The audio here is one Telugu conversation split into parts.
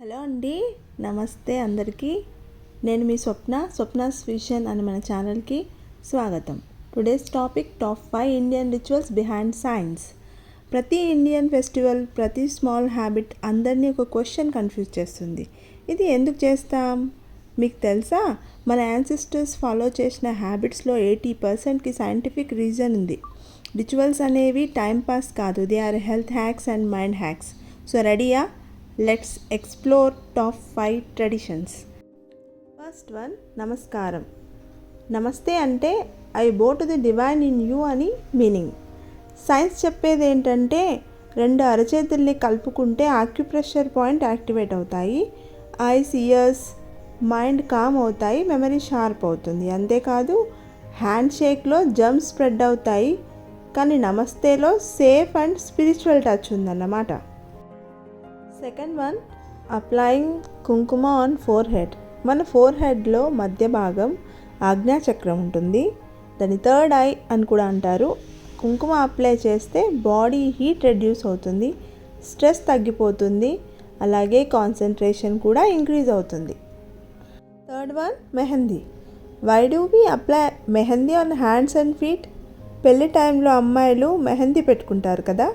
హలో అండి, నమస్తే అందరికీ. నేను మీ స్వప్నాస్ విజన్ అనే మన ఛానల్కి స్వాగతం. Today's topic top 5 Indian rituals behind science. ప్రతి ఇండియన్ ఫెస్టివల్, ప్రతి స్మాల్ హ్యాబిట్ అందరినీ ఒక క్వశ్చన్ కన్ఫ్యూజ్ చేస్తుంది. ఇది ఎందుకు చేస్తాం? మీకు తెలుసా, మన యాన్సిస్టర్స్ ఫాలో చేసిన హ్యాబిట్స్లో 80%కి సైంటిఫిక్ రీజన్ ఉంది. రిచువల్స్ అనేవి టైంపాస్ కాదు, they are health hacks and mind hacks. So రెడీయా? Let's explore top 5 traditions. First one, నమస్కారం. నమస్తే అంటే ఐ బో to the divine in you అని మీనింగ్. సైన్స్ చెప్పేది ఏంటంటే, 2 అరచేతుల్ని కలుపుకుంటే ఆక్యుప్రెషర్ పాయింట్ యాక్టివేట్ అవుతాయి, ఐస్, ఇయర్స్, మైండ్ కామ్ అవుతాయి, మెమరీ షార్ప్ అవుతుంది. అంతేకాదు, హ్యాండ్ షేక్లో జర్మ్స్ స్ప్రెడ్ అవుతాయి. కానీ నమస్తేలో సేఫ్ అండ్ స్పిరిచువల్ టచ్ ఉందన్నమాట. సెకండ్ వన్, అప్లయింగ్ కుంకుమ ఆన్ ఫోర్ హెడ్. మన ఫోర్ హెడ్లో మధ్య భాగం ఆజ్ఞాచక్రం ఉంటుంది, దాని థర్డ్ ఐ అని కూడా అంటారు. కుంకుమ అప్లై చేస్తే బాడీ హీట్ రెడ్యూస్ అవుతుంది, స్ట్రెస్ తగ్గిపోతుంది, అలాగే కాన్సన్ట్రేషన్ కూడా ఇంక్రీజ్ అవుతుంది. Third one, mehndi. Why do we apply mehndi on hands and feet? పెళ్లి టైంలో అమ్మాయిలు మెహందీ పెట్టుకుంటారు కదా,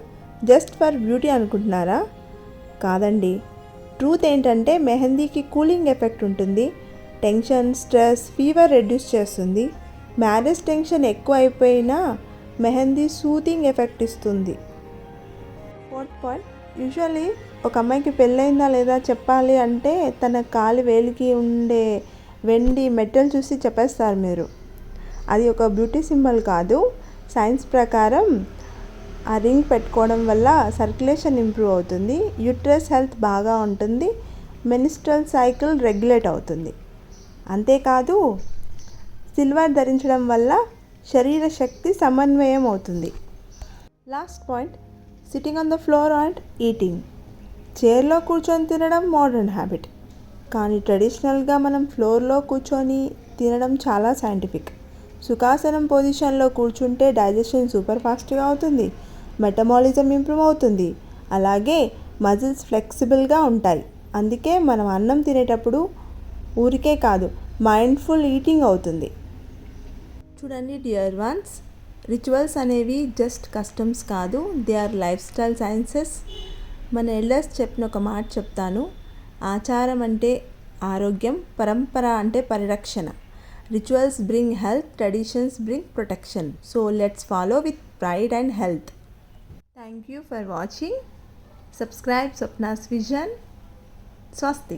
జస్ట్ ఫర్ బ్యూటీ అనుకుంటున్నారా? కాదండి. ట్రూత్ ఏంటంటే, మెహందీకి కూలింగ్ ఎఫెక్ట్ ఉంటుంది, టెన్షన్, స్ట్రెస్, ఫీవర్ రెడ్యూస్ చేస్తుంది. మ్యారేజ్ టెన్షన్ ఎక్కువ అయిపోయినా మెహందీ సూతింగ్ ఎఫెక్ట్ ఇస్తుంది. ఫోర్త్ పాయింట్, యూజువల్లీ ఒక అమ్మాయికి పెళ్ళయిందా లేదా చెప్పాలి అంటే తన కాలి వేలికి ఉండే వెండి మెటల్ చూసి చెప్పేస్తారు మీరు. అది ఒక బ్యూటీ సింబల్ కాదు. సైన్స్ ప్రకారం ఆ రింగ్ పెట్టుకోవడం వల్ల సర్క్యులేషన్ ఇంప్రూవ్ అవుతుంది, యూట్రస్ హెల్త్ బాగా ఉంటుంది, మెన్స్ట్రల్ సైకిల్ రెగ్యులేట్ అవుతుంది. అంతేకాదు, సిల్వర్ ధరించడం వల్ల శరీర శక్తి సమన్వయం అవుతుంది. Last point, sitting on the floor and eating. చైర్లో కూర్చొని తినడం మోడర్న్ హ్యాబిట్, కానీ ట్రెడిషనల్గా మనం ఫ్లోర్లో కూర్చొని తినడం చాలా సైంటిఫిక్. సుఖాసనం పొజిషన్లో కూర్చుంటే డైజెషన్ సూపర్ ఫాస్ట్గా అవుతుంది, మెటబాలిజం ఇంప్రూవ్ అవుతుంది, అలాగే మజిల్స్ ఫ్లెక్సిబుల్గా ఉంటాయి. అందుకే మనం అన్నం తినేటప్పుడు ఊరికే కాదు, మైండ్ఫుల్ ఈటింగ్ అవుతుంది. చూడండి డియర్ వన్స్, రిచువల్స్ అనేవి జస్ట్ కస్టమ్స్ కాదు, they are life style sciences. మన ఎల్డర్స్ చెప్పిన ఒక మాట చెప్తాను, ఆచారం అంటే ఆరోగ్యం, పరంపర అంటే పరిరక్షణ. Rituals bring health, traditions bring protection. So let's follow with pride and health. Thank you for watching. Subscribe Swapna's Vision. Swasti.